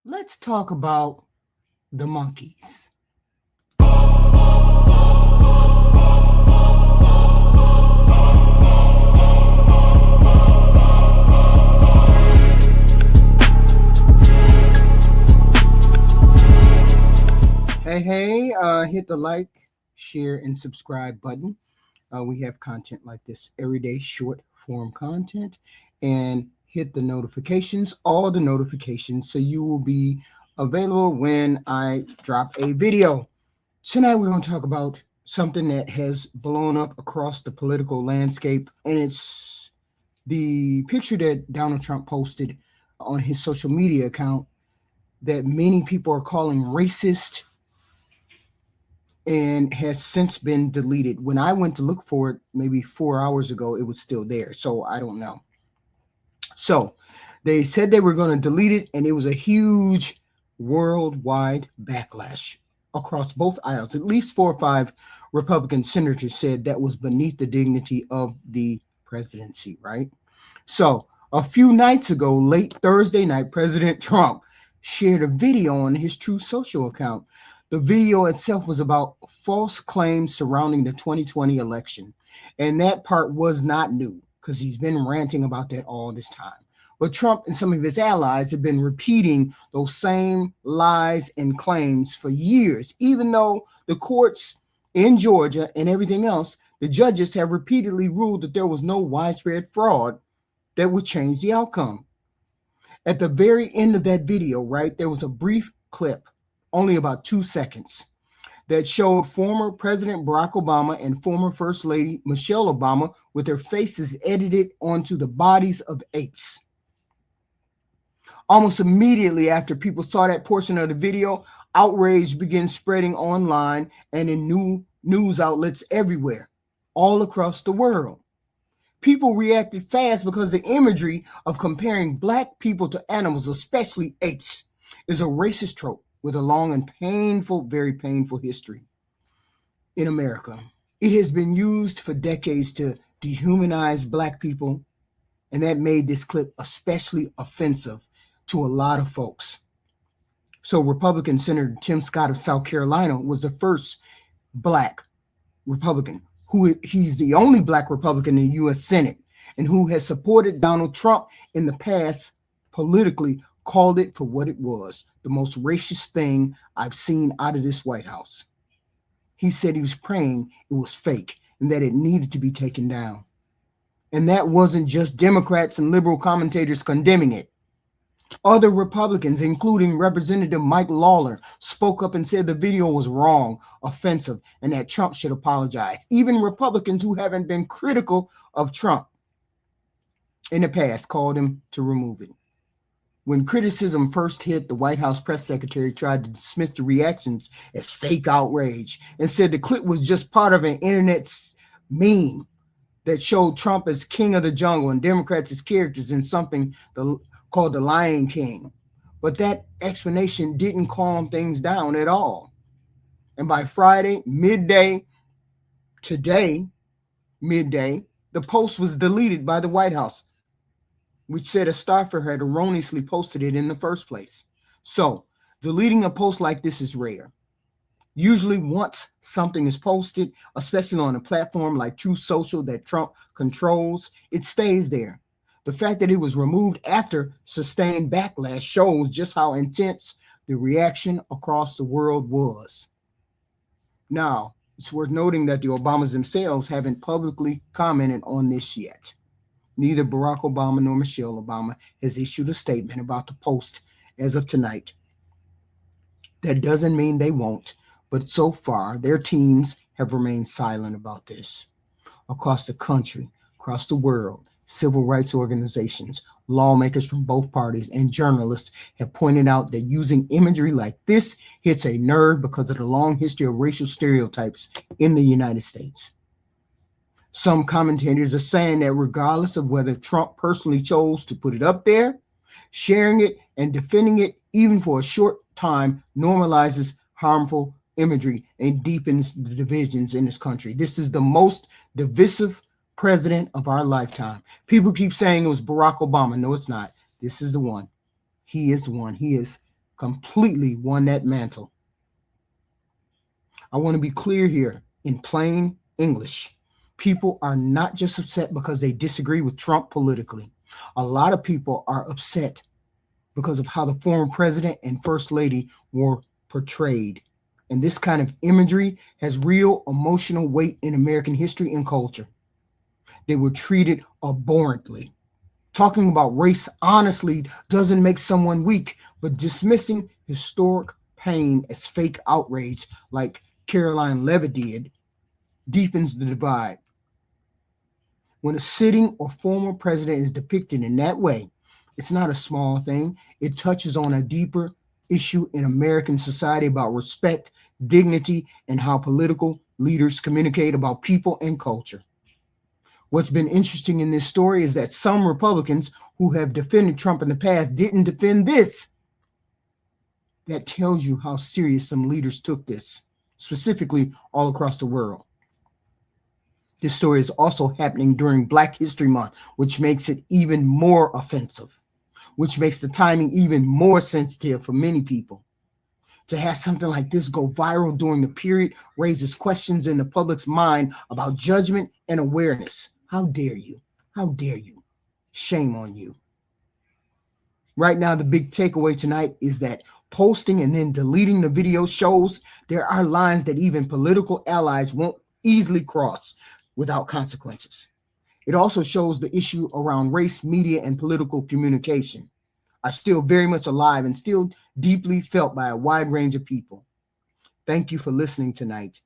Let's talk about the monkeys. Hey, hit the like, share, and subscribe button. We have content like this every day, short form content, and hit the notifications, all the notifications, so you will be available when I drop a video. Tonight, we're going to talk about something that has blown up across the political landscape, and it's the picture that Donald Trump posted on his social media account that many people are calling racist and has since been deleted. When I went to look for it maybe 4 hours ago, it was still there. So I don't know. So they said they were going to delete it, and it was a huge worldwide backlash across both aisles. At least 4 or 5 Republican senators said that was beneath the dignity of the presidency, right? So a few nights ago, late Thursday night, President Trump shared a video on his Truth Social account. The video itself was about false claims surrounding the 2020 election. And that part was not new because he's been ranting about that all this time. But Trump and some of his allies have been repeating those same lies and claims for years, even though the courts in Georgia and everything else, the judges have repeatedly ruled that there was no widespread fraud that would change the outcome. At the very end of that video, right, there was a brief clip, only about 2 seconds, that showed former President Barack Obama and former First Lady Michelle Obama with their faces edited onto the bodies of apes. Almost immediately after people saw that portion of the video, outrage began spreading online and in news outlets everywhere, all across the world. People reacted fast because the imagery of comparing black people to animals, especially apes, is a racist trope with a long and painful, very painful history in America. It has been used for decades to dehumanize black people, and that made this clip especially offensive to a lot of folks. So Republican Senator Tim Scott of South Carolina was the first black Republican. He's the only black Republican in the U.S. Senate, and who has supported Donald Trump in the past politically, called it for what it was, the most racist thing I've seen out of this White House. He said he was praying it was fake and that it needed to be taken down. And that wasn't just Democrats and liberal commentators condemning it. Other Republicans, including Representative Mike Lawler, spoke up and said the video was wrong, offensive, and that Trump should apologize. Even Republicans who haven't been critical of Trump in the past called him to remove it. When criticism first hit, the White House press secretary tried to dismiss the reactions as fake outrage and said the clip was just part of an internet meme that showed Trump as king of the jungle and Democrats as characters in something called The Lion King. But that explanation didn't calm things down at all. And by Friday, midday, the post was deleted by the White House, which said a staffer had erroneously posted it in the first place. So deleting a post like this is rare. Usually once something is posted, especially on a platform like Truth Social that Trump controls, it stays there. The fact that it was removed after sustained backlash shows just how intense the reaction across the world was. Now, it's worth noting that the Obamas themselves haven't publicly commented on this yet. Neither Barack Obama nor Michelle Obama has issued a statement about the post as of tonight. That doesn't mean they won't, but so far, their teams have remained silent about this. Across the country, across the world, civil rights organizations, lawmakers from both parties, and journalists have pointed out that using imagery like this hits a nerve because of the long history of racial stereotypes in the United States. Some commentators are saying that regardless of whether Trump personally chose to put it up there, sharing it and defending it, even for a short time, normalizes harmful imagery and deepens the divisions in this country. This is the most divisive president of our lifetime. People keep saying it was Barack Obama. No, it's not. This is the one. He is the one. He is completely won that mantle. I want to be clear here in plain English. People are not just upset because they disagree with Trump politically. A lot of people are upset because of how the former president and first lady were portrayed. And this kind of imagery has real emotional weight in American history and culture. They were treated abhorrently. Talking about race honestly doesn't make someone weak, but dismissing historic pain as fake outrage, like Caroline Levitt did, deepens the divide. When a sitting or former president is depicted in that way, it's not a small thing. It touches on a deeper issue in American society about respect, dignity, and how political leaders communicate about people and culture. What's been interesting in this story is that some Republicans who have defended Trump in the past didn't defend this. That tells you how serious some leaders took this, specifically all across the world. This story is also happening during Black History Month, which makes it even more offensive, which makes the timing even more sensitive for many people. To have something like this go viral during the period raises questions in the public's mind about judgment and awareness. How dare you? How dare you? Shame on you. Right now, the big takeaway tonight is that posting and then deleting the video shows there are lines that even political allies won't easily cross without consequences. It also shows the issue around race, media, and political communication are still very much alive and still deeply felt by a wide range of people. Thank you for listening tonight.